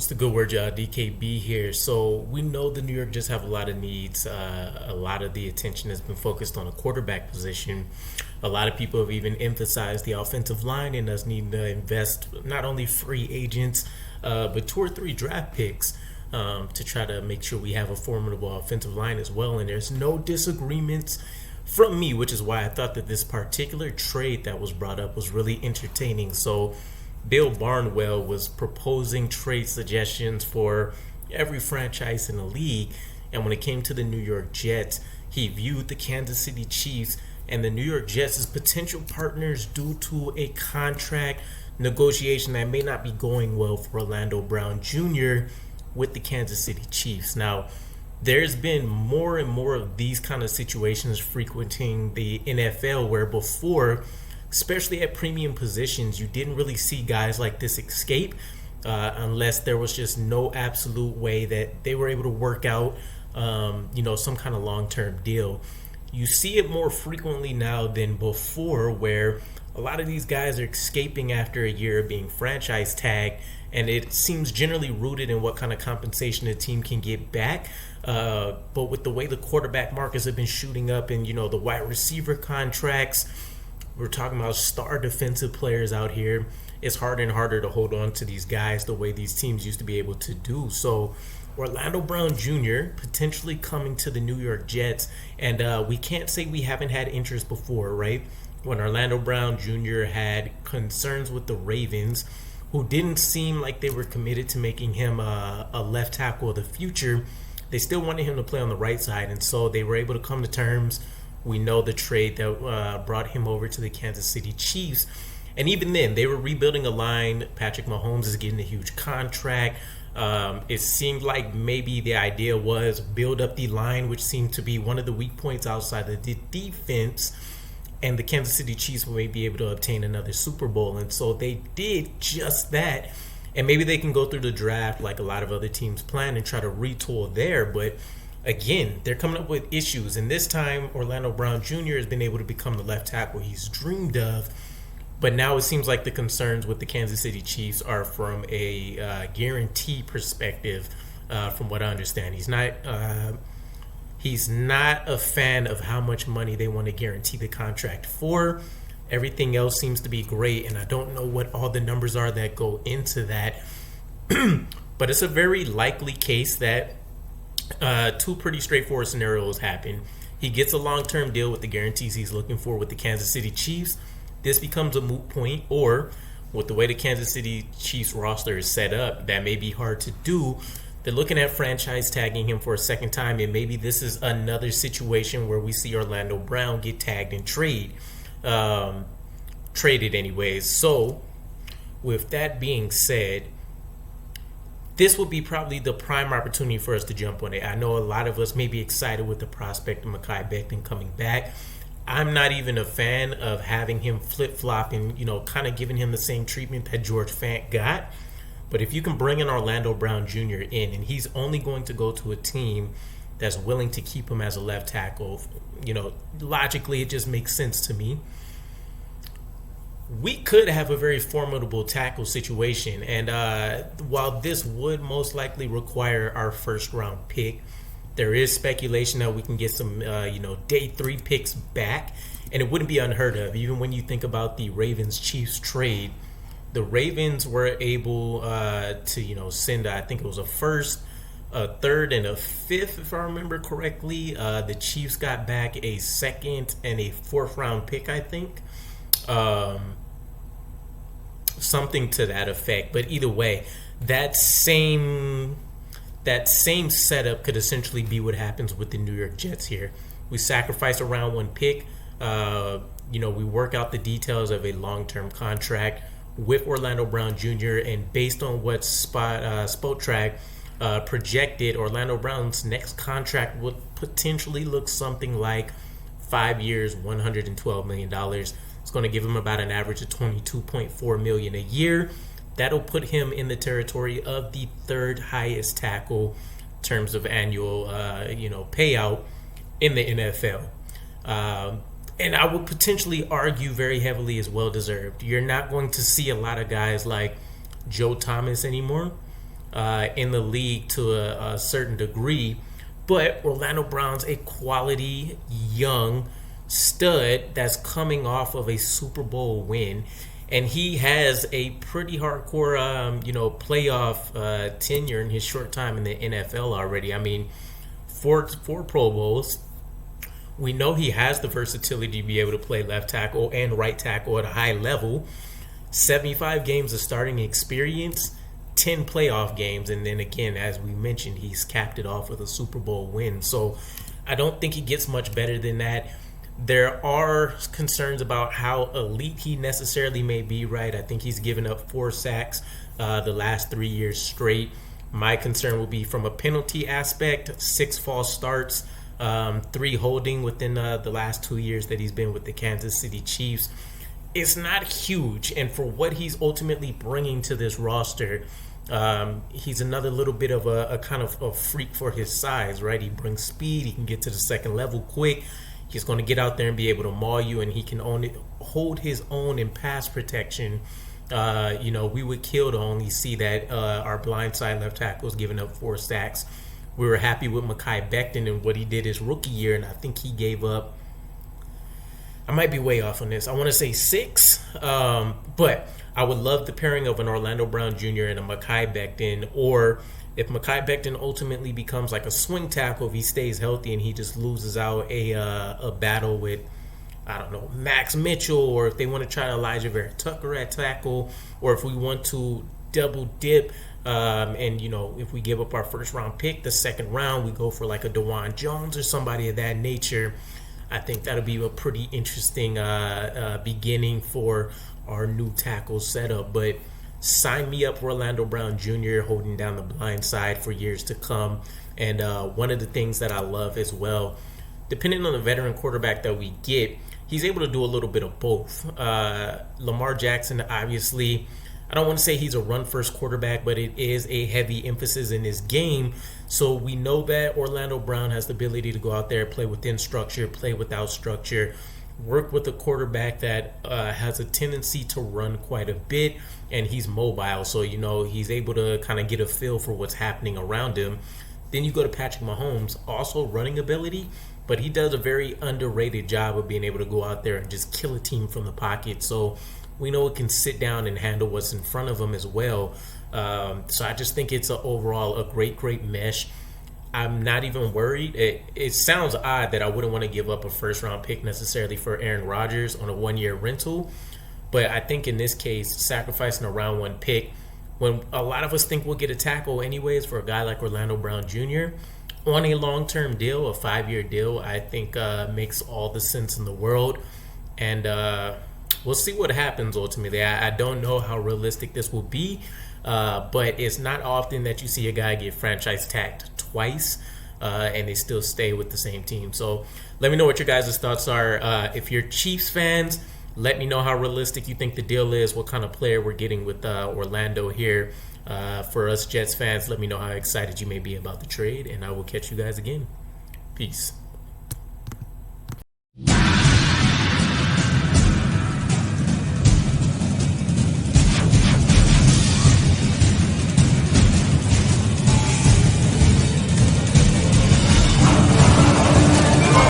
What's the good word, y'all? DKB here. So we know the New York Jets have a lot of needs. A lot of the attention has been focused on a quarterback position. A lot of people have even emphasized the offensive line and us needing to invest not only free agents, but 2 or 3 draft picks to try to make sure we have a formidable offensive line as well. And there's no disagreements from me, which is why I thought that this particular trade that was brought up was really entertaining. So Bill Barnwell was proposing trade suggestions for every franchise in the league. And when it came to the New York Jets, he viewed the Kansas City Chiefs and the New York Jets as potential partners due to a contract negotiation that may not be going well for Orlando Brown Jr. with the Kansas City Chiefs. Now, there's been more and more of these kind of situations frequenting the NFL where before, especially at premium positions, you didn't really see guys like this escape unless there was just no absolute way that they were able to work out, some kind of long-term deal. You see it more frequently now than before, where a lot of these guys are escaping after a year of being franchise tagged, and it seems generally rooted in what kind of compensation a team can get back. But with the way the quarterback markets have been shooting up and, the wide receiver contracts, we're talking about star defensive players out here. It's harder and harder to hold on to these guys the way these teams used to be able to do. So Orlando Brown Jr. potentially coming to the New York Jets. And we can't say we haven't had interest before, right? When Orlando Brown Jr. had concerns with the Ravens, who didn't seem like they were committed to making him a left tackle of the future, they still wanted him to play on the right side. And so they were able to come to terms. We know the trade that brought him over to the Kansas City Chiefs. And even then, they were rebuilding a line. Patrick Mahomes is getting a huge contract. It seemed like maybe the idea was build up the line, which seemed to be one of the weak points outside of the defense. And the Kansas City Chiefs may be able to obtain another Super Bowl. And so they did just that. And maybe they can go through the draft like a lot of other teams plan and try to retool there. But again, they're coming up with issues. And this time, Orlando Brown Jr. has been able to become the left tackle he's dreamed of. But now it seems like the concerns with the Kansas City Chiefs are from a guarantee perspective, from what I understand. He's not a fan of how much money they want to guarantee the contract for. Everything else seems to be great, and I don't know what all the numbers are that go into that. But it's a very likely case that 2 pretty straightforward scenarios happen. He gets a long-term deal with the guarantees he's looking for with the Kansas City Chiefs. This becomes a moot point, or with the way the Kansas City Chiefs roster is set up, that may be hard to do. They're looking at franchise tagging him for a second time, and maybe this is another situation where we see Orlando Brown get tagged and traded anyways. So with that being said, this will be probably the prime opportunity for us to jump on it. I know a lot of us may be excited with the prospect of Mekhi Becton coming back. I'm not even a fan of having him flip-flop and, kind of giving him the same treatment that George Fant got. But if you can bring in Orlando Brown Jr. in, and he's only going to go to a team that's willing to keep him as a left tackle, logically it just makes sense to me. We could have a very formidable tackle situation. And while this would most likely require our first-round pick, there is speculation that we can get some, day 3 picks back. And it wouldn't be unheard of. Even when you think about the Ravens-Chiefs trade, the Ravens were able to, send, I think it was a first, a third, and a fifth, if I remember correctly. The Chiefs got back a second and a 4th-round pick, I think. Something to that effect. But either way, that same setup could essentially be what happens with the New York Jets here. We sacrifice a round 1 pick. We work out the details of a long-term contract with Orlando Brown Jr. And based on what Spotrac projected, Orlando Brown's next contract would potentially look something like 5 years, $112 million. It's going to give him about an average of $22.4 million a year. That'll put him in the territory of the 3rd highest tackle in terms of annual, payout in the NFL. And I would potentially argue very heavily is well deserved. You're not going to see a lot of guys like Joe Thomas anymore. in the league to a certain degree. But Orlando Brown's a quality young stud that's coming off of a Super Bowl win, and he has a pretty hardcore, playoff tenure in his short time in the NFL already. I mean, four Pro Bowls. We know he has the versatility to be able to play left tackle and right tackle at a high level. 75 games of starting experience, 10 playoff games, and then again, as we mentioned, he's capped it off with a Super Bowl win. So I don't think he gets much better than that. There are concerns about how elite he necessarily may be, right? I think he's given up 4 sacks the last 3 years straight. My concern will be from a penalty aspect, 6 false starts, 3 holding within the last 2 years that he's been with the Kansas City Chiefs. It's not huge, and for what he's ultimately bringing to this roster, he's another little bit of a kind of a freak for his size, right? He brings speed, he can get to the second level quick, he's going to get out there and be able to maul you, and he can hold his own in pass protection. We would kill to only see that our blindside left tackle was giving up 4 sacks. We were happy with Mekhi Becton and what he did his rookie year, and I think he gave up, I might be way off on this, I want to say 6, but I would love the pairing of an Orlando Brown Jr. and a Mekhi Becton, or if Mekhi Becton ultimately becomes like a swing tackle, if he stays healthy and he just loses out a battle with, I don't know, Max Mitchell, or if they want to try Elijah Vera Tucker at tackle, or if we want to double dip, if we give up our first round pick, the second round, we go for like a DeJuan Jones or somebody of that nature. I think that'll be a pretty interesting beginning for our new tackle setup. But sign me up for Orlando Brown Jr. holding down the blind side for years to come. And one of the things that I love as well, depending on the veteran quarterback that we get, he's able to do a little bit of both. Lamar Jackson, obviously, I don't want to say he's a run-first quarterback, but it is a heavy emphasis in his game. So we know that Orlando Brown has the ability to go out there, play within structure, play without structure, work with a quarterback that has a tendency to run quite a bit, and he's mobile. So, he's able to kind of get a feel for what's happening around him. Then you go to Patrick Mahomes, also running ability, but he does a very underrated job of being able to go out there and just kill a team from the pocket. So we know it can sit down and handle what's in front of him as well. So I just think it's overall a great mesh. I'm not even worried. It sounds odd that I wouldn't want to give up a first-round pick necessarily for Aaron Rodgers on a one-year rental, but I think in this case, sacrificing a round 1 pick, when a lot of us think we'll get a tackle anyways for a guy like Orlando Brown Jr., on a long-term deal, a 5-year deal, I think makes all the sense in the world. And we'll see what happens ultimately. I don't know how realistic this will be, but it's not often that you see a guy get franchise tagged twice and they still stay with the same team. So let me know what your guys' thoughts are. If you're Chiefs fans, let me know how realistic you think the deal is, what kind of player we're getting with Orlando here. For us Jets fans, let me know how excited you may be about the trade, and I will catch you guys again. Peace.